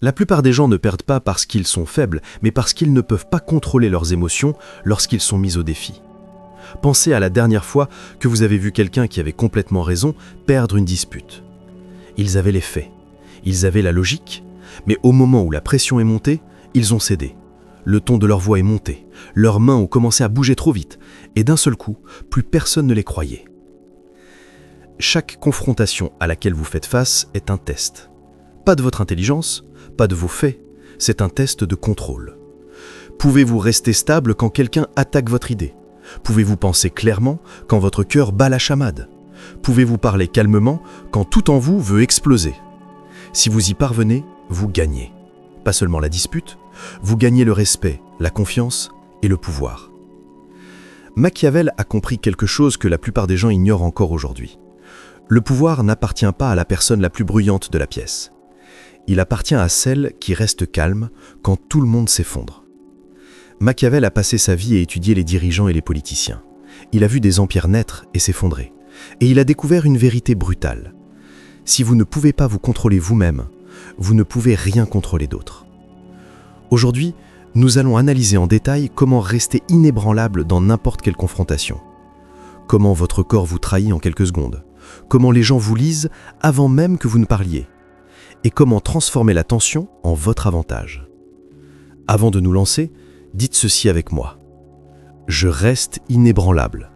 La plupart des gens ne perdent pas parce qu'ils sont faibles, mais parce qu'ils ne peuvent pas contrôler leurs émotions lorsqu'ils sont mis au défi. Pensez à la dernière fois que vous avez vu quelqu'un qui avait complètement raison perdre une dispute. Ils avaient les faits, ils avaient la logique, mais au moment où la pression est montée, ils ont cédé. Le ton de leur voix est monté, leurs mains ont commencé à bouger trop vite, et d'un seul coup, plus personne ne les croyait. Chaque confrontation à laquelle vous faites face est un test. Pas de votre intelligence, pas de vos faits, c'est un test de contrôle. Pouvez-vous rester stable quand quelqu'un attaque votre idée? Pouvez-vous penser clairement quand votre cœur bat la chamade? Pouvez-vous parler calmement quand tout en vous veut exploser? Si vous y parvenez, vous gagnez. Pas seulement la dispute, vous gagnez le respect, la confiance et le pouvoir. Machiavel a compris quelque chose que la plupart des gens ignorent encore aujourd'hui. Le pouvoir n'appartient pas à la personne la plus bruyante de la pièce. Il appartient à celle qui reste calme quand tout le monde s'effondre. Machiavel a passé sa vie à étudier les dirigeants et les politiciens. Il a vu des empires naître et s'effondrer. Et il a découvert une vérité brutale. Si vous ne pouvez pas vous contrôler vous-même, vous ne pouvez rien contrôler d'autre. Aujourd'hui, nous allons analyser en détail comment rester inébranlable dans n'importe quelle confrontation. Comment votre corps vous trahit en quelques secondes. Comment les gens vous lisent avant même que vous ne parliez. Et comment transformer la tension en votre avantage. Avant de nous lancer, dites ceci avec moi. Je reste inébranlable.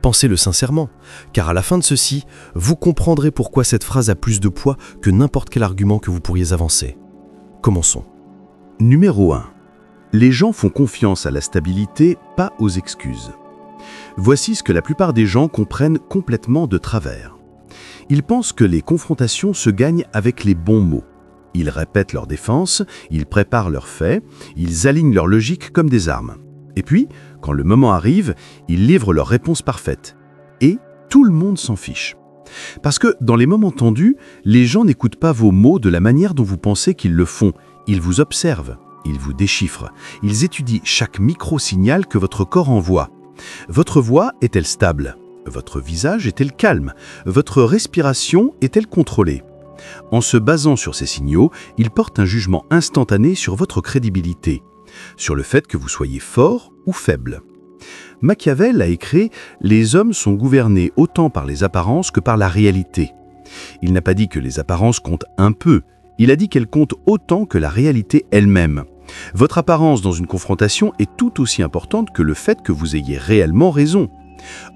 Pensez-le sincèrement, car à la fin de ceci, vous comprendrez pourquoi cette phrase a plus de poids que n'importe quel argument que vous pourriez avancer. Commençons. Numéro 1. Les gens font confiance à la stabilité, pas aux excuses. Voici ce que la plupart des gens comprennent complètement de travers. Ils pensent que les confrontations se gagnent avec les bons mots. Ils répètent leur défense, ils préparent leurs faits, ils alignent leur logique comme des armes. Et puis, quand le moment arrive, ils livrent leur réponse parfaite. Et tout le monde s'en fiche. Parce que dans les moments tendus, les gens n'écoutent pas vos mots de la manière dont vous pensez qu'ils le font. Ils vous observent, ils vous déchiffrent, ils étudient chaque micro-signal que votre corps envoie. Votre voix est-elle stable? Votre visage est-il calme? Votre respiration est-elle contrôlée? En se basant sur ces signaux, ils portent un jugement instantané sur votre crédibilité, sur le fait que vous soyez fort ou faible. Machiavel a écrit « Les hommes sont gouvernés autant par les apparences que par la réalité ». Il n'a pas dit que les apparences comptent un peu, il a dit qu'elles comptent autant que la réalité elle-même. Votre apparence dans une confrontation est tout aussi importante que le fait que vous ayez réellement raison.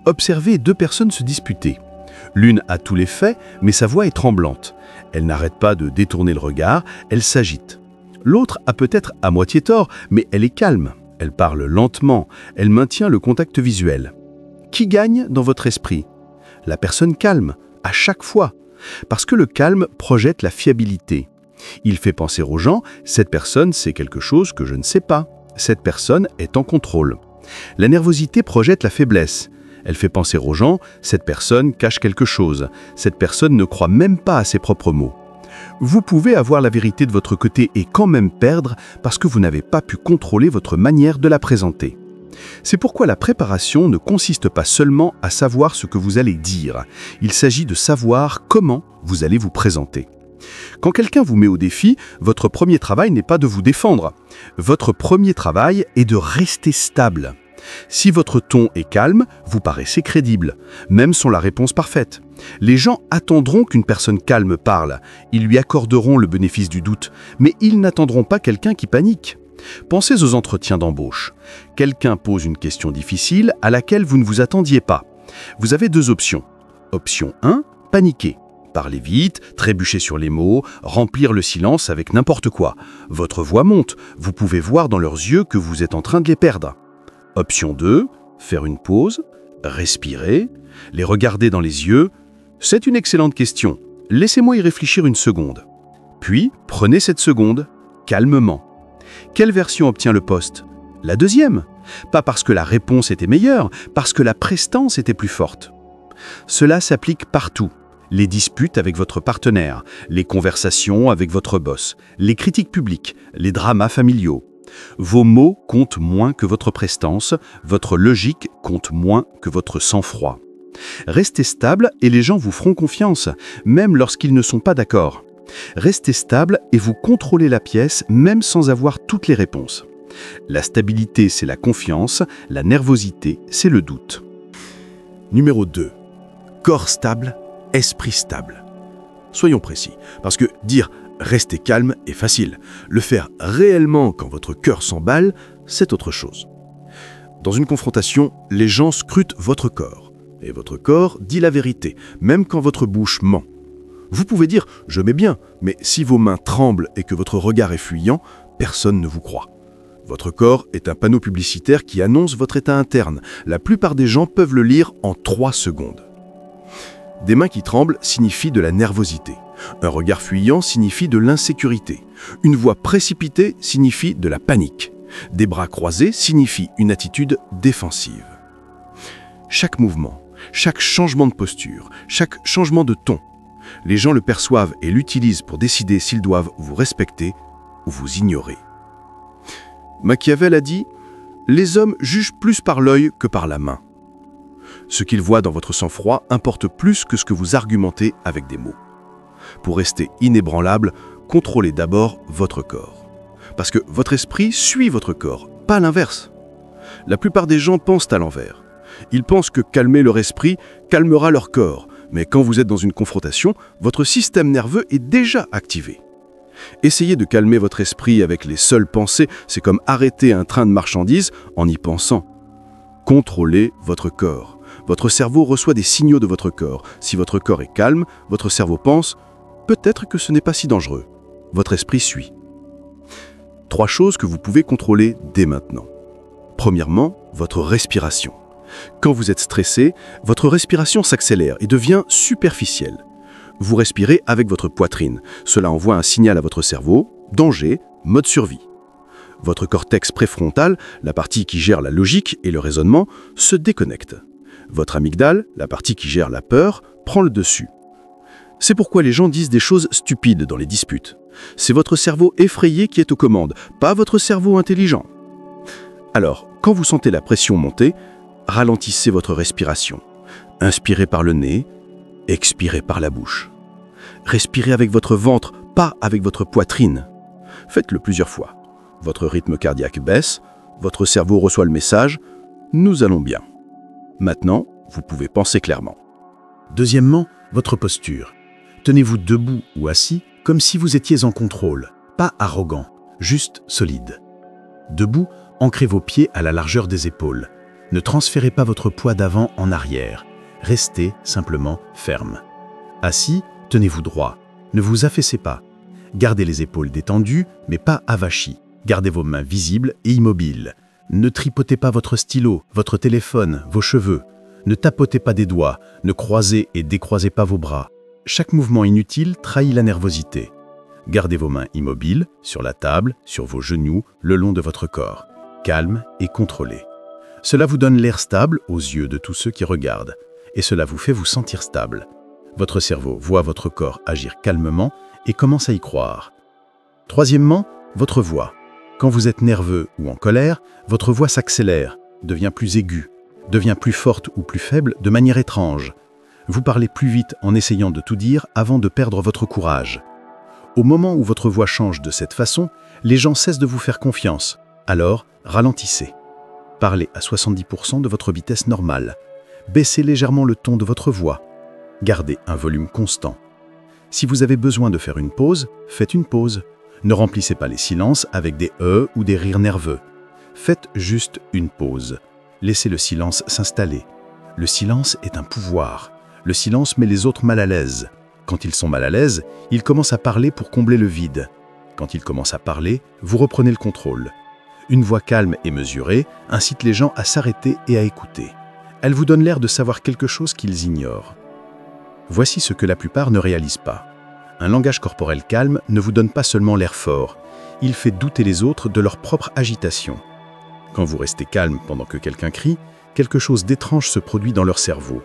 Observez deux personnes se disputer. L'une a tous les faits, mais sa voix est tremblante. Elle n'arrête pas de détourner le regard, elle s'agite. L'autre a peut-être à moitié tort, mais elle est calme. Elle parle lentement, elle maintient le contact visuel. Qui gagne dans votre esprit? La personne calme, à chaque fois. Parce que le calme projette la fiabilité. Il fait penser aux gens, cette personne sait quelque chose que je ne sais pas. Cette personne est en contrôle. La nervosité projette la faiblesse. Elle fait penser aux gens, cette personne cache quelque chose. Cette personne ne croit même pas à ses propres mots. Vous pouvez avoir la vérité de votre côté et quand même perdre parce que vous n'avez pas pu contrôler votre manière de la présenter. C'est pourquoi la préparation ne consiste pas seulement à savoir ce que vous allez dire. Il s'agit de savoir comment vous allez vous présenter. Quand quelqu'un vous met au défi, votre premier travail n'est pas de vous défendre. Votre premier travail est de rester stable. Si votre ton est calme, vous paraissez crédible, même sans la réponse parfaite. Les gens attendront qu'une personne calme parle. Ils lui accorderont le bénéfice du doute, mais ils n'attendront pas quelqu'un qui panique. Pensez aux entretiens d'embauche. Quelqu'un pose une question difficile à laquelle vous ne vous attendiez pas. Vous avez deux options. Option 1, paniquer. Parler vite, trébucher sur les mots, remplir le silence avec n'importe quoi. Votre voix monte, vous pouvez voir dans leurs yeux que vous êtes en train de les perdre. Option 2, faire une pause, respirer, les regarder dans les yeux. C'est une excellente question. Laissez-moi y réfléchir une seconde. Puis, prenez cette seconde, calmement. Quelle version obtient le poste? La deuxième. Pas parce que la réponse était meilleure, parce que la prestance était plus forte. Cela s'applique partout. Les disputes avec votre partenaire, les conversations avec votre boss, les critiques publiques, les dramas familiaux. Vos mots comptent moins que votre prestance, votre logique compte moins que votre sang-froid. Restez stable et les gens vous feront confiance, même lorsqu'ils ne sont pas d'accord. Restez stable et vous contrôlez la pièce même sans avoir toutes les réponses. La stabilité, c'est la confiance, la nervosité, c'est le doute. Numéro 2. Corps stable, esprit stable. Soyons précis, parce que dire « restez calme » est facile. Le faire réellement quand votre cœur s'emballe, c'est autre chose. Dans une confrontation, les gens scrutent votre corps. Et votre corps dit la vérité, même quand votre bouche ment. Vous pouvez dire « je mets bien », mais si vos mains tremblent et que votre regard est fuyant, personne ne vous croit. Votre corps est un panneau publicitaire qui annonce votre état interne. La plupart des gens peuvent le lire en 3 secondes. Des mains qui tremblent signifient de la nervosité. Un regard fuyant signifie de l'insécurité. Une voix précipitée signifie de la panique. Des bras croisés signifie une attitude défensive. Chaque mouvement, chaque changement de posture, chaque changement de ton, les gens le perçoivent et l'utilisent pour décider s'ils doivent vous respecter ou vous ignorer. Machiavel a dit « Les hommes jugent plus par l'œil que par la main ». Ce qu'ils voient dans votre sang-froid importe plus que ce que vous argumentez avec des mots. Pour rester inébranlable, contrôlez d'abord votre corps. Parce que votre esprit suit votre corps, pas l'inverse. La plupart des gens pensent à l'envers. Ils pensent que calmer leur esprit calmera leur corps, mais quand vous êtes dans une confrontation, votre système nerveux est déjà activé. Essayez de calmer votre esprit avec les seules pensées, c'est comme arrêter un train de marchandises en y pensant. Contrôlez votre corps. Votre cerveau reçoit des signaux de votre corps. Si votre corps est calme, votre cerveau pense « peut-être que ce n'est pas si dangereux ». Votre esprit suit. 3 choses que vous pouvez contrôler dès maintenant. Premièrement, votre respiration. Quand vous êtes stressé, votre respiration s'accélère et devient superficielle. Vous respirez avec votre poitrine. Cela envoie un signal à votre cerveau, danger, mode survie. Votre cortex préfrontal, la partie qui gère la logique et le raisonnement, se déconnecte. Votre amygdale, la partie qui gère la peur, prend le dessus. C'est pourquoi les gens disent des choses stupides dans les disputes. C'est votre cerveau effrayé qui est aux commandes, pas votre cerveau intelligent. Alors, quand vous sentez la pression monter, ralentissez votre respiration. Inspirez par le nez, expirez par la bouche. Respirez avec votre ventre, pas avec votre poitrine. Faites-le plusieurs fois. Votre rythme cardiaque baisse, votre cerveau reçoit le message « Nous allons bien ». Maintenant, vous pouvez penser clairement. Deuxièmement, votre posture. Tenez-vous debout ou assis comme si vous étiez en contrôle, pas arrogant, juste solide. Debout, ancrez vos pieds à la largeur des épaules. Ne transférez pas votre poids d'avant en arrière. Restez simplement ferme. Assis, tenez-vous droit. Ne vous affaissez pas. Gardez les épaules détendues, mais pas avachies. Gardez vos mains visibles et immobiles. Ne tripotez pas votre stylo, votre téléphone, vos cheveux. Ne tapotez pas des doigts, ne croisez et décroisez pas vos bras. Chaque mouvement inutile trahit la nervosité. Gardez vos mains immobiles, sur la table, sur vos genoux, le long de votre corps. Calme et contrôlé. Cela vous donne l'air stable aux yeux de tous ceux qui regardent. Et cela vous fait vous sentir stable. Votre cerveau voit votre corps agir calmement et commence à y croire. Troisièmement, votre voix. Quand vous êtes nerveux ou en colère, votre voix s'accélère, devient plus aiguë, devient plus forte ou plus faible de manière étrange. Vous parlez plus vite en essayant de tout dire avant de perdre votre courage. Au moment où votre voix change de cette façon, les gens cessent de vous faire confiance. Alors, ralentissez. Parlez à 70% de votre vitesse normale. Baissez légèrement le ton de votre voix. Gardez un volume constant. Si vous avez besoin de faire une pause, faites une pause. Ne remplissez pas les silences avec des « ou des rires nerveux. Faites juste une pause. Laissez le silence s'installer. Le silence est un pouvoir. Le silence met les autres mal à l'aise. Quand ils sont mal à l'aise, ils commencent à parler pour combler le vide. Quand ils commencent à parler, vous reprenez le contrôle. Une voix calme et mesurée incite les gens à s'arrêter et à écouter. Elle vous donne l'air de savoir quelque chose qu'ils ignorent. Voici ce que la plupart ne réalisent pas. Un langage corporel calme ne vous donne pas seulement l'air fort, il fait douter les autres de leur propre agitation. Quand vous restez calme pendant que quelqu'un crie, quelque chose d'étrange se produit dans leur cerveau.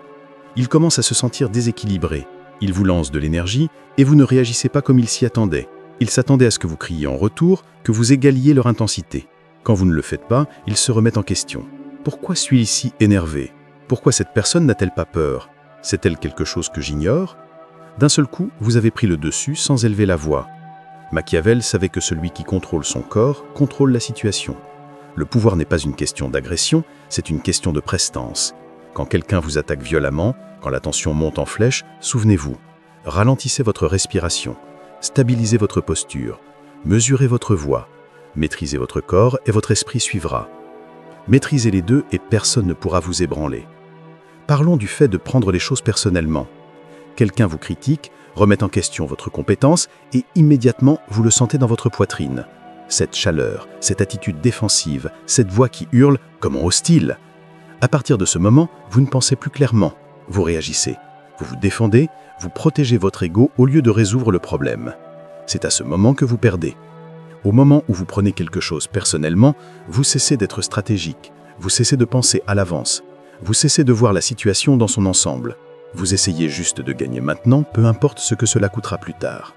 Ils commencent à se sentir déséquilibrés. Ils vous lancent de l'énergie et vous ne réagissez pas comme ils s'y attendaient. Ils s'attendaient à ce que vous criez en retour, que vous égaliez leur intensité. Quand vous ne le faites pas, ils se remettent en question. Pourquoi suis-je si énervé? Pourquoi cette personne n'a-t-elle pas peur? C'est-elle quelque chose que j'ignore? D'un seul coup, vous avez pris le dessus sans élever la voix. Machiavel savait que celui qui contrôle son corps contrôle la situation. Le pouvoir n'est pas une question d'agression, c'est une question de prestance. Quand quelqu'un vous attaque violemment, quand la tension monte en flèche, souvenez-vous, ralentissez votre respiration, stabilisez votre posture, mesurez votre voix, maîtrisez votre corps et votre esprit suivra. Maîtrisez les deux et personne ne pourra vous ébranler. Parlons du fait de prendre les choses personnellement. Quelqu'un vous critique, remet en question votre compétence et immédiatement vous le sentez dans votre poitrine. Cette chaleur, cette attitude défensive, cette voix qui hurle « comment hostile ». À partir de ce moment, vous ne pensez plus clairement, vous réagissez. Vous vous défendez, vous protégez votre ego au lieu de résoudre le problème. C'est à ce moment que vous perdez. Au moment où vous prenez quelque chose personnellement, vous cessez d'être stratégique, vous cessez de penser à l'avance, vous cessez de voir la situation dans son ensemble. Vous essayez juste de gagner maintenant, peu importe ce que cela coûtera plus tard.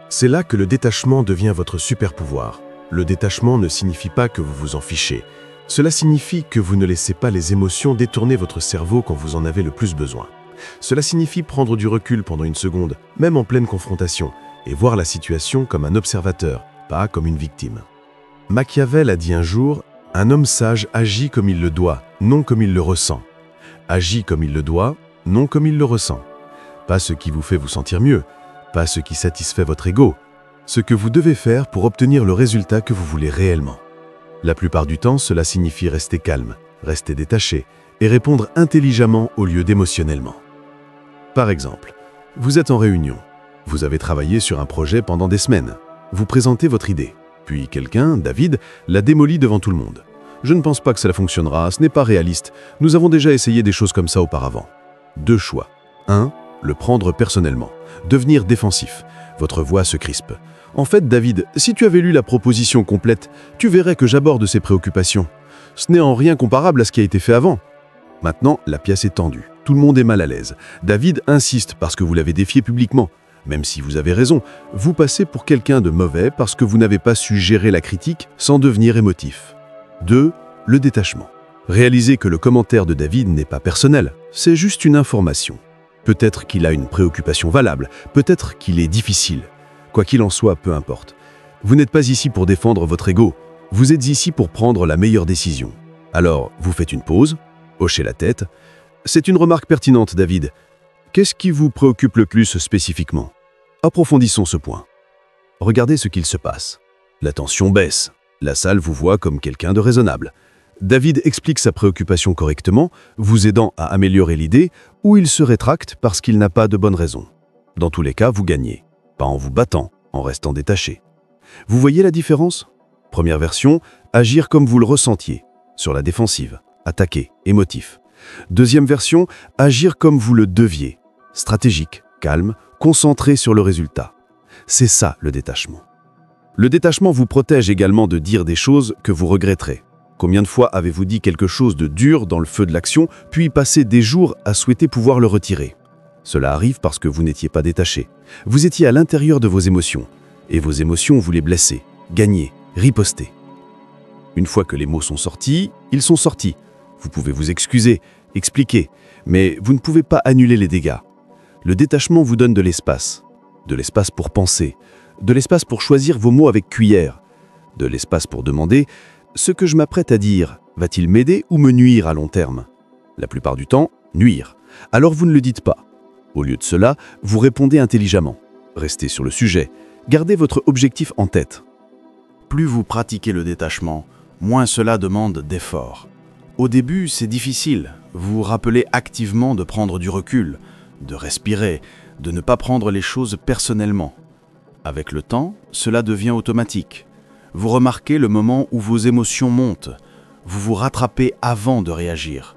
C'est là que le détachement devient votre super pouvoir. Le détachement ne signifie pas que vous vous en fichez. Cela signifie que vous ne laissez pas les émotions détourner votre cerveau quand vous en avez le plus besoin. Cela signifie prendre du recul pendant une seconde, même en pleine confrontation, et voir la situation comme un observateur, pas comme une victime. Machiavel a dit un jour « Un homme sage agit comme il le doit, non comme il le ressent. Agit comme il le doit, non comme il le ressent. Pas ce qui vous fait vous sentir mieux, pas ce qui satisfait votre ego. Ce que vous devez faire pour obtenir le résultat que vous voulez réellement. » La plupart du temps, cela signifie rester calme, rester détaché et répondre intelligemment au lieu d'émotionnellement. Par exemple, vous êtes en réunion. Vous avez travaillé sur un projet pendant des semaines. Vous présentez votre idée. Puis quelqu'un, David, la démolit devant tout le monde. « Je ne pense pas que cela fonctionnera, ce n'est pas réaliste. Nous avons déjà essayé des choses comme ça auparavant. » Deux choix. 1. Le prendre personnellement. Devenir défensif. Votre voix se crispe. « En fait, David, si tu avais lu la proposition complète, tu verrais que j'aborde ces préoccupations. Ce n'est en rien comparable à ce qui a été fait avant. » Maintenant, la pièce est tendue. Tout le monde est mal à l'aise. David insiste parce que vous l'avez défié publiquement. Même si vous avez raison, vous passez pour quelqu'un de mauvais parce que vous n'avez pas su gérer la critique sans devenir émotif. 2. Le détachement. Réalisez que le commentaire de David n'est pas personnel, c'est juste une information. Peut-être qu'il a une préoccupation valable, peut-être qu'il est difficile. Quoi qu'il en soit, peu importe. Vous n'êtes pas ici pour défendre votre ego, vous êtes ici pour prendre la meilleure décision. Alors, vous faites une pause, hochez la tête. C'est une remarque pertinente, David. Qu'est-ce qui vous préoccupe le plus spécifiquement? Approfondissons ce point. Regardez ce qu'il se passe. La tension baisse. La salle vous voit comme quelqu'un de raisonnable. David explique sa préoccupation correctement, vous aidant à améliorer l'idée, ou il se rétracte parce qu'il n'a pas de bonne raison. Dans tous les cas, vous gagnez. Pas en vous battant, en restant détaché. Vous voyez la différence? Première version, agir comme vous le ressentiez, sur la défensive, attaquer, émotif. Deuxième version, agir comme vous le deviez, stratégique, calme, concentré sur le résultat. C'est ça le détachement. Le détachement vous protège également de dire des choses que vous regretterez. Combien de fois avez-vous dit quelque chose de dur dans le feu de l'action, puis passé des jours à souhaiter pouvoir le retirer? Cela arrive parce que vous n'étiez pas détaché. Vous étiez à l'intérieur de vos émotions, et vos émotions voulaient blesser, gagner, riposter. Une fois que les mots sont sortis, ils sont sortis. Vous pouvez vous excuser, expliquer, mais vous ne pouvez pas annuler les dégâts. Le détachement vous donne de l'espace pour penser, de l'espace pour choisir vos mots avec cuillère, de l'espace pour demander « ce que je m'apprête à dire, va-t-il m'aider ou me nuire à long terme ?» La plupart du temps, nuire. Alors vous ne le dites pas. Au lieu de cela, vous répondez intelligemment. Restez sur le sujet. Gardez votre objectif en tête. Plus vous pratiquez le détachement, moins cela demande d'efforts. Au début, c'est difficile. Vous vous rappelez activement de prendre du recul, de respirer, de ne pas prendre les choses personnellement. Avec le temps, cela devient automatique. Vous remarquez le moment où vos émotions montent. Vous vous rattrapez avant de réagir.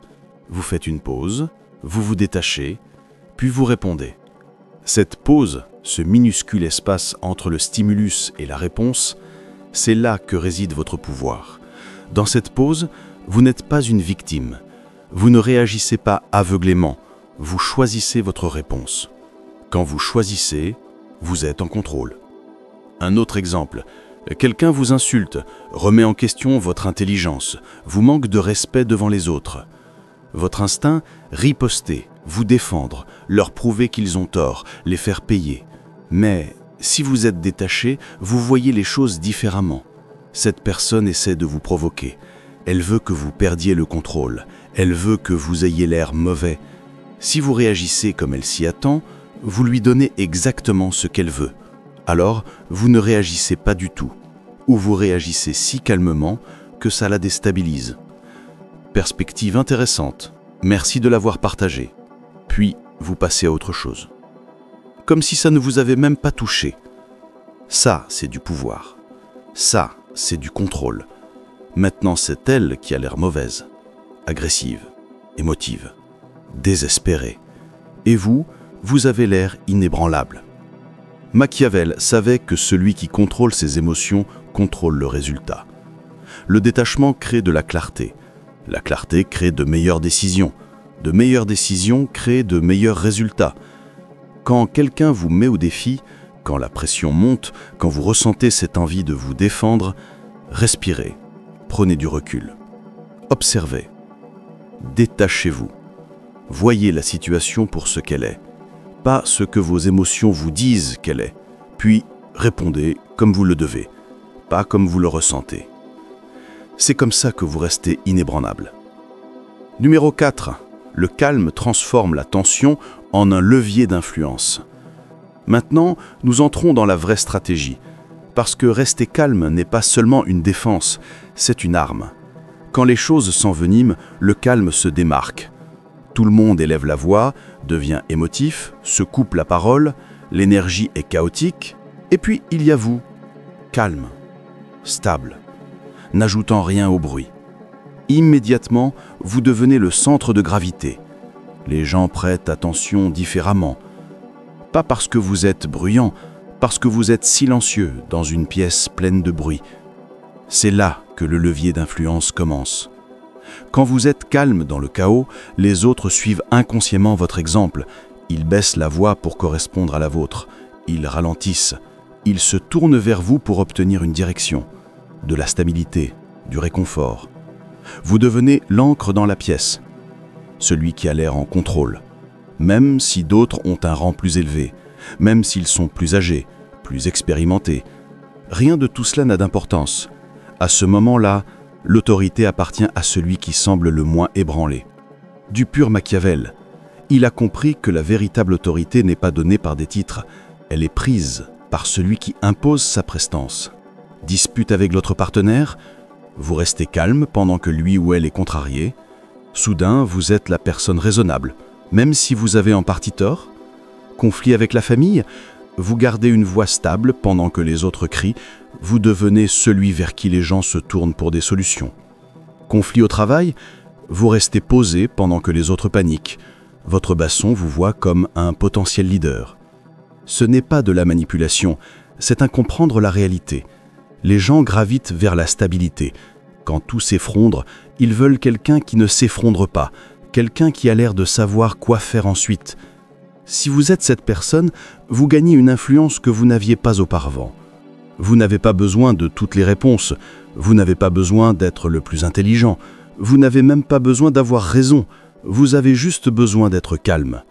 Vous faites une pause, vous vous détachez, puis vous répondez. Cette pause, ce minuscule espace entre le stimulus et la réponse, c'est là que réside votre pouvoir. Dans cette pause, vous n'êtes pas une victime. Vous ne réagissez pas aveuglément. Vous choisissez votre réponse. Quand vous choisissez, vous êtes en contrôle. Un autre exemple. Quelqu'un vous insulte, remet en question votre intelligence, vous manque de respect devant les autres. Votre instinct, riposter, vous défendre, leur prouver qu'ils ont tort, les faire payer. Mais si vous êtes détaché, vous voyez les choses différemment. Cette personne essaie de vous provoquer. Elle veut que vous perdiez le contrôle. Elle veut que vous ayez l'air mauvais. Si vous réagissez comme elle s'y attend, vous lui donnez exactement ce qu'elle veut. Alors, vous ne réagissez pas du tout. Ou vous réagissez si calmement que ça la déstabilise. Perspective intéressante. Merci de l'avoir partagée. Puis, vous passez à autre chose. Comme si ça ne vous avait même pas touché. Ça, c'est du pouvoir. Ça, c'est du contrôle. Maintenant, c'est elle qui a l'air mauvaise, agressive, émotive, désespérée. Et vous, vous avez l'air inébranlable. Machiavel savait que celui qui contrôle ses émotions contrôle le résultat. Le détachement crée de la clarté. La clarté crée de meilleures décisions. De meilleures décisions créent de meilleurs résultats. Quand quelqu'un vous met au défi, quand la pression monte, quand vous ressentez cette envie de vous défendre, respirez, prenez du recul, observez, détachez-vous, voyez la situation pour ce qu'elle est, pas ce que vos émotions vous disent qu'elle est, puis répondez comme vous le devez, pas comme vous le ressentez. C'est comme ça que vous restez inébranlable. Numéro 4. Le calme transforme la tension en un levier d'influence. Maintenant, nous entrons dans la vraie stratégie, parce que rester calme n'est pas seulement une défense, c'est une arme. Quand les choses s'enveniment, le calme se démarque. Tout le monde élève la voix, devient émotif, se coupe la parole, l'énergie est chaotique, et puis il y a vous, calme, stable, n'ajoutant rien au bruit. Immédiatement, vous devenez le centre de gravité. Les gens prêtent attention différemment. Pas parce que vous êtes bruyant, parce que vous êtes silencieux dans une pièce pleine de bruit. C'est là que le levier d'influence commence. Quand vous êtes calme dans le chaos, les autres suivent inconsciemment votre exemple. Ils baissent la voix pour correspondre à la vôtre. Ils ralentissent. Ils se tournent vers vous pour obtenir une direction, de la stabilité, du réconfort. Vous devenez l'encre dans la pièce, celui qui a l'air en contrôle, même si d'autres ont un rang plus élevé, même s'ils sont plus âgés, plus expérimentés. Rien de tout cela n'a d'importance. À ce moment-là, l'autorité appartient à celui qui semble le moins ébranlé. Du pur Machiavel, il a compris que la véritable autorité n'est pas donnée par des titres, elle est prise par celui qui impose sa prestance. Dispute avec l'autre partenaire, vous restez calme pendant que lui ou elle est contrarié. Soudain, vous êtes la personne raisonnable, même si vous avez en partie tort. Conflit avec la famille, vous gardez une voix stable pendant que les autres crient. Vous devenez celui vers qui les gens se tournent pour des solutions. Conflit au travail, vous restez posé pendant que les autres paniquent. Votre basson vous voit comme un potentiel leader. Ce n'est pas de la manipulation, c'est un comprendre la réalité. Les gens gravitent vers la stabilité. Quand tout s'effondre, ils veulent quelqu'un qui ne s'effondre pas, quelqu'un qui a l'air de savoir quoi faire ensuite. Si vous êtes cette personne, vous gagnez une influence que vous n'aviez pas auparavant. Vous n'avez pas besoin de toutes les réponses, vous n'avez pas besoin d'être le plus intelligent, vous n'avez même pas besoin d'avoir raison, vous avez juste besoin d'être calme.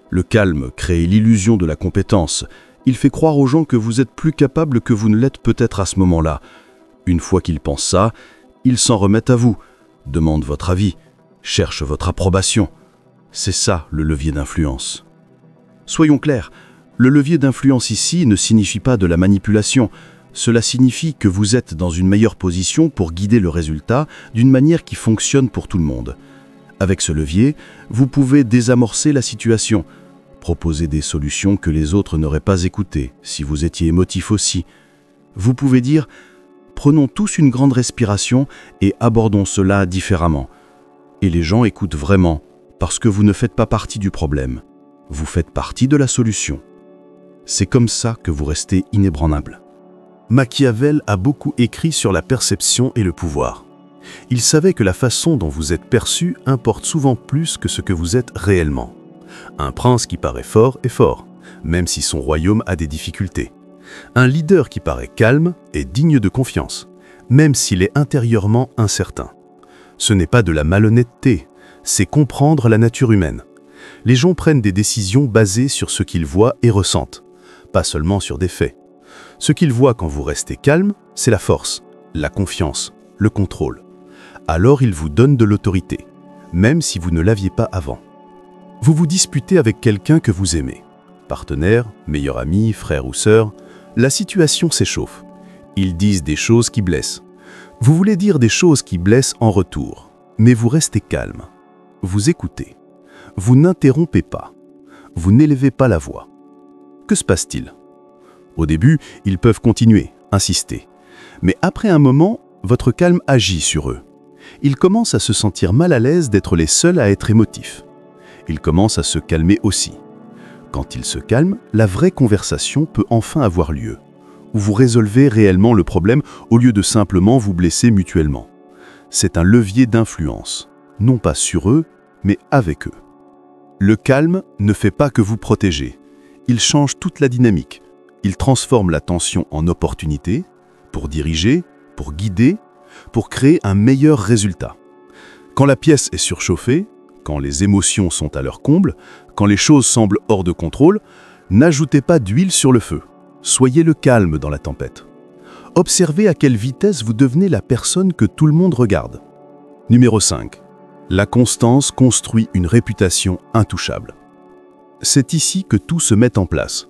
Le calme crée l'illusion de la compétence. Il fait croire aux gens que vous êtes plus capable que vous ne l'êtes peut-être à ce moment-là. Une fois qu'ils pensent ça, ils s'en remettent à vous, demandent votre avis, cherchent votre approbation. C'est ça le levier d'influence. Soyons clairs, le levier d'influence ici ne signifie pas de la manipulation. Cela signifie que vous êtes dans une meilleure position pour guider le résultat d'une manière qui fonctionne pour tout le monde. Avec ce levier, vous pouvez désamorcer la situation, proposer des solutions que les autres n'auraient pas écoutées, si vous étiez émotif aussi. Vous pouvez dire « Prenons tous une grande respiration et abordons cela différemment ». Et les gens écoutent vraiment, parce que vous ne faites pas partie du problème. Vous faites partie de la solution. C'est comme ça que vous restez inébranlable. Machiavel a beaucoup écrit sur la perception et le pouvoir. Il savait que la façon dont vous êtes perçu importe souvent plus que ce que vous êtes réellement. Un prince qui paraît fort est fort, même si son royaume a des difficultés. Un leader qui paraît calme est digne de confiance, même s'il est intérieurement incertain. Ce n'est pas de la malhonnêteté, c'est comprendre la nature humaine. Les gens prennent des décisions basées sur ce qu'ils voient et ressentent, pas seulement sur des faits. Ce qu'ils voient quand vous restez calme, c'est la force, la confiance, le contrôle. Alors ils vous donnent de l'autorité, même si vous ne l'aviez pas avant. Vous vous disputez avec quelqu'un que vous aimez. Partenaire, meilleur ami, frère ou sœur, la situation s'échauffe. Ils disent des choses qui blessent. Vous voulez dire des choses qui blessent en retour, mais vous restez calme. Vous écoutez. Vous n'interrompez pas. Vous n'élevez pas la voix. Que se passe-t-il? Au début, ils peuvent continuer, insister. Mais après un moment, votre calme agit sur eux. Ils commencent à se sentir mal à l'aise d'être les seuls à être émotifs. Ils commencent à se calmer aussi. Quand ils se calment, la vraie conversation peut enfin avoir lieu, où vous résolvez réellement le problème au lieu de simplement vous blesser mutuellement. C'est un levier d'influence, non pas sur eux, mais avec eux. Le calme ne fait pas que vous protéger. Il change toute la dynamique. Il transforme la tension en opportunité pour diriger, pour guider, pour créer un meilleur résultat. Quand la pièce est surchauffée, quand les émotions sont à leur comble, quand les choses semblent hors de contrôle, n'ajoutez pas d'huile sur le feu. Soyez le calme dans la tempête. Observez à quelle vitesse vous devenez la personne que tout le monde regarde. Numéro 5. La constance construit une réputation intouchable. C'est ici que tout se met en place.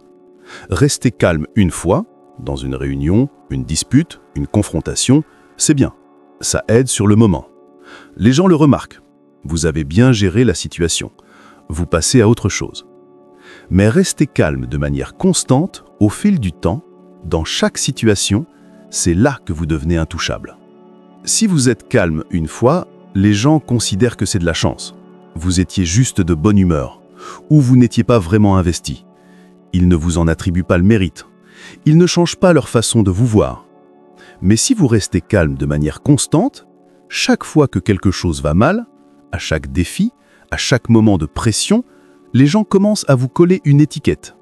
Rester calme une fois, dans une réunion, une dispute, une confrontation, c'est bien. Ça aide sur le moment. Les gens le remarquent. Vous avez bien géré la situation. Vous passez à autre chose. Mais rester calme de manière constante, au fil du temps, dans chaque situation, c'est là que vous devenez intouchable. Si vous êtes calme une fois, les gens considèrent que c'est de la chance. Vous étiez juste de bonne humeur, ou vous n'étiez pas vraiment investi. Ils ne vous en attribuent pas le mérite. Ils ne changent pas leur façon de vous voir. Mais si vous restez calme de manière constante, chaque fois que quelque chose va mal, à chaque défi, à chaque moment de pression, les gens commencent à vous coller une étiquette.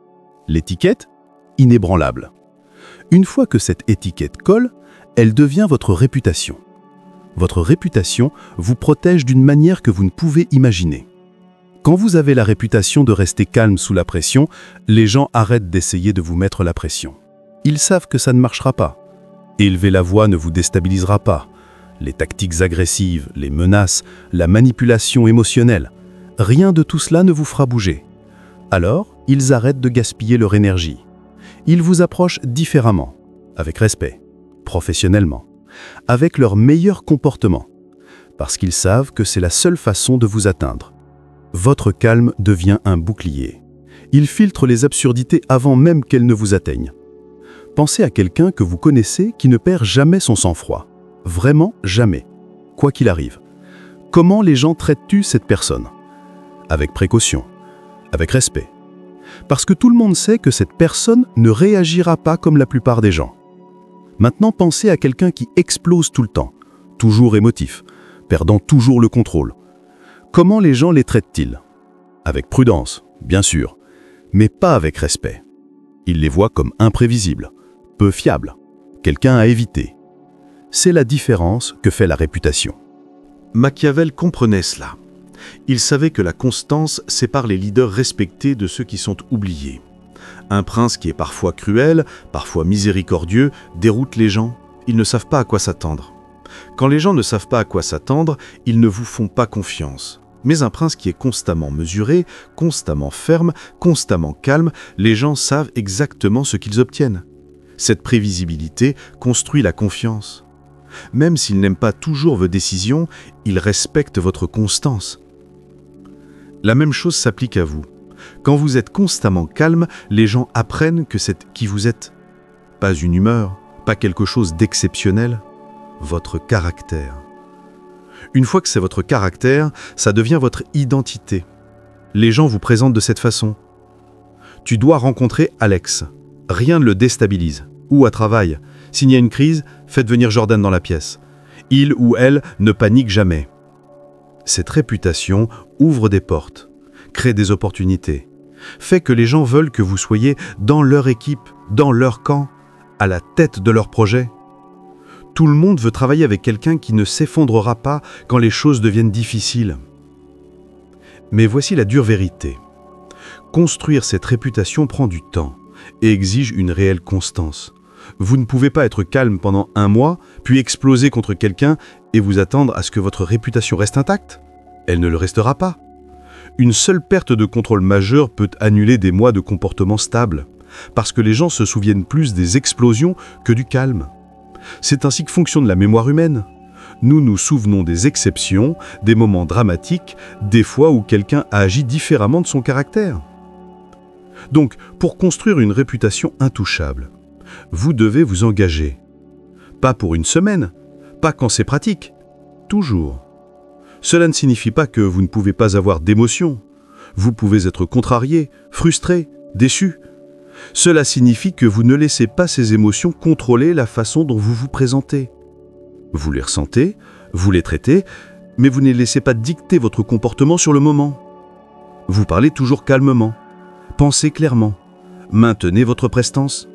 L'étiquette, inébranlable. Une fois que cette étiquette colle, elle devient votre réputation. Votre réputation vous protège d'une manière que vous ne pouvez imaginer. Quand vous avez la réputation de rester calme sous la pression, les gens arrêtent d'essayer de vous mettre la pression. Ils savent que ça ne marchera pas. Élever la voix ne vous déstabilisera pas. Les tactiques agressives, les menaces, la manipulation émotionnelle, rien de tout cela ne vous fera bouger. Alors, ils arrêtent de gaspiller leur énergie. Ils vous approchent différemment, avec respect, professionnellement, avec leur meilleur comportement, parce qu'ils savent que c'est la seule façon de vous atteindre. Votre calme devient un bouclier. Il filtre les absurdités avant même qu'elles ne vous atteignent. Pensez à quelqu'un que vous connaissez qui ne perd jamais son sang-froid. Vraiment jamais, quoi qu'il arrive. Comment les gens traitent-tu cette personne? Avec précaution, avec respect. Parce que tout le monde sait que cette personne ne réagira pas comme la plupart des gens. Maintenant, pensez à quelqu'un qui explose tout le temps, toujours émotif, perdant toujours le contrôle. Comment les gens les traitent-ils? Avec prudence, bien sûr, mais pas avec respect. Ils les voient comme imprévisibles, peu fiables, quelqu'un à éviter. C'est la différence que fait la réputation. Machiavel comprenait cela. Il savait que la constance sépare les leaders respectés de ceux qui sont oubliés. Un prince qui est parfois cruel, parfois miséricordieux, déroute les gens. Ils ne savent pas à quoi s'attendre. Quand les gens ne savent pas à quoi s'attendre, ils ne vous font pas confiance. Mais un prince qui est constamment mesuré, constamment ferme, constamment calme, les gens savent exactement ce qu'ils obtiennent. Cette prévisibilité construit la confiance. Même s'ils n'aiment pas toujours vos décisions, ils respectent votre constance. La même chose s'applique à vous. Quand vous êtes constamment calme, les gens apprennent que c'est qui vous êtes. Pas une humeur, pas quelque chose d'exceptionnel, votre caractère. Une fois que c'est votre caractère, ça devient votre identité. Les gens vous présentent de cette façon. Tu dois rencontrer Alex. Rien ne le déstabilise. Ou à travail. S'il y a une crise, faites venir Jordan dans la pièce. Il ou elle ne panique jamais. Cette réputation ouvre des portes, crée des opportunités, fait que les gens veulent que vous soyez dans leur équipe, dans leur camp, à la tête de leur projet. Tout le monde veut travailler avec quelqu'un qui ne s'effondrera pas quand les choses deviennent difficiles. Mais voici la dure vérité. Construire cette réputation prend du temps et exige une réelle constance. Vous ne pouvez pas être calme pendant 1 mois, puis exploser contre quelqu'un et vous attendre à ce que votre réputation reste intacte. Elle ne le restera pas. Une seule perte de contrôle majeure peut annuler des mois de comportement stable, parce que les gens se souviennent plus des explosions que du calme. C'est ainsi que fonctionne la mémoire humaine. Nous nous souvenons des exceptions, des moments dramatiques, des fois où quelqu'un a agi différemment de son caractère. Donc, pour construire une réputation intouchable, vous devez vous engager. Pas pour 1 semaine, pas quand c'est pratique, toujours. Cela ne signifie pas que vous ne pouvez pas avoir d'émotions. Vous pouvez être contrarié, frustré, déçu. Cela signifie que vous ne laissez pas ces émotions contrôler la façon dont vous vous présentez. Vous les ressentez, vous les traitez, mais vous ne les laissez pas dicter votre comportement sur le moment. Vous parlez toujours calmement, pensez clairement, maintenez votre prestance.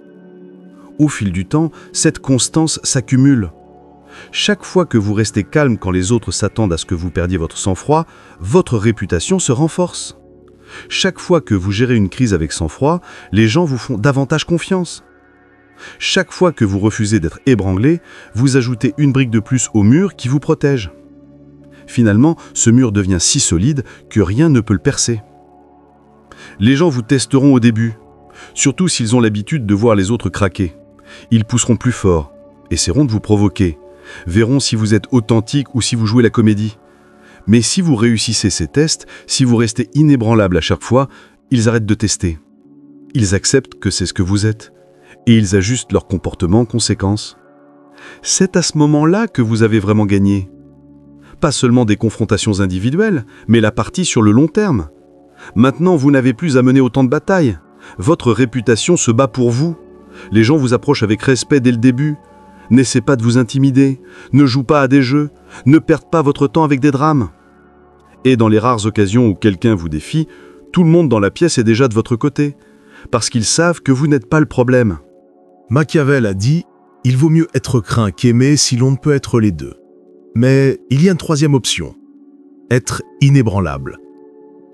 Au fil du temps, cette constance s'accumule. Chaque fois que vous restez calme quand les autres s'attendent à ce que vous perdiez votre sang-froid, votre réputation se renforce. Chaque fois que vous gérez une crise avec sang-froid, les gens vous font davantage confiance. Chaque fois que vous refusez d'être ébranlé, vous ajoutez une brique de plus au mur qui vous protège. Finalement, ce mur devient si solide que rien ne peut le percer. Les gens vous testeront au début, surtout s'ils ont l'habitude de voir les autres craquer. Ils pousseront plus fort, essaieront de vous provoquer, verront si vous êtes authentique ou si vous jouez la comédie. Mais si vous réussissez ces tests, si vous restez inébranlable à chaque fois, ils arrêtent de tester. Ils acceptent que c'est ce que vous êtes, et ils ajustent leur comportement en conséquence. C'est à ce moment-là que vous avez vraiment gagné. Pas seulement des confrontations individuelles, mais la partie sur le long terme. Maintenant, vous n'avez plus à mener autant de batailles. Votre réputation se bat pour vous. Les gens vous approchent avec respect dès le début. N'essaie pas de vous intimider, ne joue pas à des jeux, ne perdez pas votre temps avec des drames. Et dans les rares occasions où quelqu'un vous défie, tout le monde dans la pièce est déjà de votre côté, parce qu'ils savent que vous n'êtes pas le problème. Machiavel a dit « Il vaut mieux être craint qu'aimé si l'on ne peut être les deux ». Mais il y a une 3e option, être inébranlable.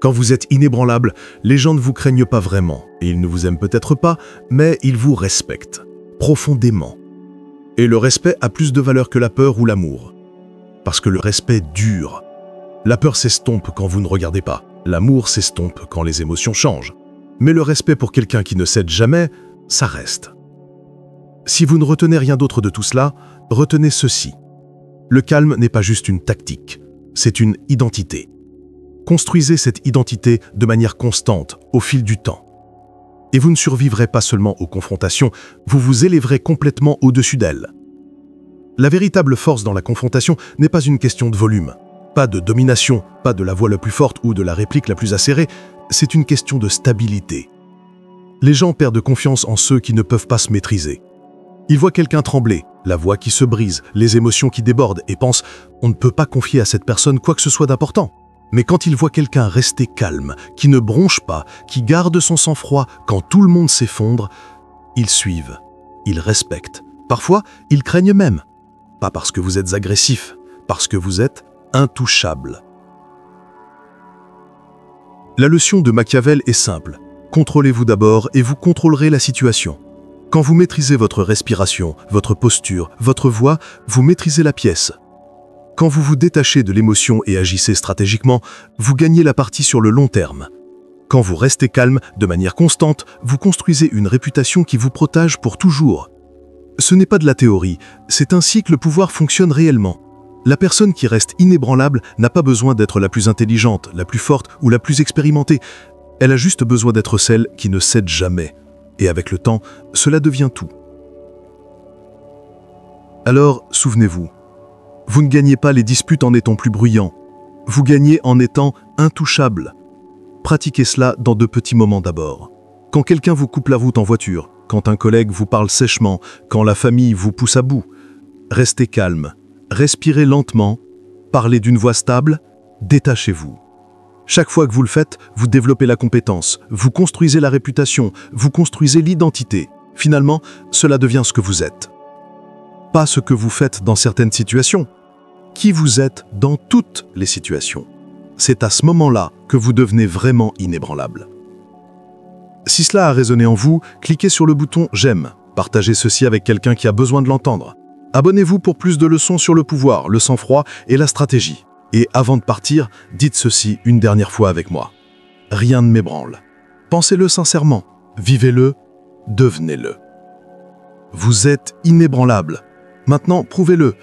Quand vous êtes inébranlable, les gens ne vous craignent pas vraiment, et ils ne vous aiment peut-être pas, mais ils vous respectent, profondément. Et le respect a plus de valeur que la peur ou l'amour. Parce que le respect dure. La peur s'estompe quand vous ne regardez pas. L'amour s'estompe quand les émotions changent. Mais le respect pour quelqu'un qui ne cède jamais, ça reste. Si vous ne retenez rien d'autre de tout cela, retenez ceci. Le calme n'est pas juste une tactique, c'est une identité. Construisez cette identité de manière constante, au fil du temps. Et vous ne survivrez pas seulement aux confrontations, vous vous élèverez complètement au-dessus d'elles. La véritable force dans la confrontation n'est pas une question de volume, pas de domination, pas de la voix la plus forte ou de la réplique la plus acérée, c'est une question de stabilité. Les gens perdent confiance en ceux qui ne peuvent pas se maîtriser. Ils voient quelqu'un trembler, la voix qui se brise, les émotions qui débordent et pensent « on ne peut pas confier à cette personne quoi que ce soit d'important ». Mais quand ils voient quelqu'un rester calme, qui ne bronche pas, qui garde son sang-froid quand tout le monde s'effondre, ils suivent, ils respectent. Parfois, ils craignent même. Pas parce que vous êtes agressif, parce que vous êtes intouchable. La leçon de Machiavel est simple. Contrôlez-vous d'abord et vous contrôlerez la situation. Quand vous maîtrisez votre respiration, votre posture, votre voix, vous maîtrisez la pièce. Quand vous vous détachez de l'émotion et agissez stratégiquement, vous gagnez la partie sur le long terme. Quand vous restez calme, de manière constante, vous construisez une réputation qui vous protège pour toujours. Ce n'est pas de la théorie, c'est ainsi que le pouvoir fonctionne réellement. La personne qui reste inébranlable n'a pas besoin d'être la plus intelligente, la plus forte ou la plus expérimentée. Elle a juste besoin d'être celle qui ne cède jamais. Et avec le temps, cela devient tout. Alors, souvenez-vous, vous ne gagnez pas les disputes en étant plus bruyant. Vous gagnez en étant intouchable. Pratiquez cela dans de petits moments d'abord. Quand quelqu'un vous coupe la route en voiture, quand un collègue vous parle sèchement, quand la famille vous pousse à bout, restez calme, respirez lentement, parlez d'une voix stable, détachez-vous. Chaque fois que vous le faites, vous développez la compétence, vous construisez la réputation, vous construisez l'identité. Finalement, cela devient ce que vous êtes. Pas ce que vous faites dans certaines situations, qui vous êtes dans toutes les situations. C'est à ce moment-là que vous devenez vraiment inébranlable. Si cela a résonné en vous, cliquez sur le bouton « J'aime ». Partagez ceci avec quelqu'un qui a besoin de l'entendre. Abonnez-vous pour plus de leçons sur le pouvoir, le sang-froid et la stratégie. Et avant de partir, dites ceci une dernière fois avec moi. Rien ne m'ébranle. Pensez-le sincèrement, vivez-le, devenez-le. Vous êtes inébranlable. Maintenant, prouvez-le.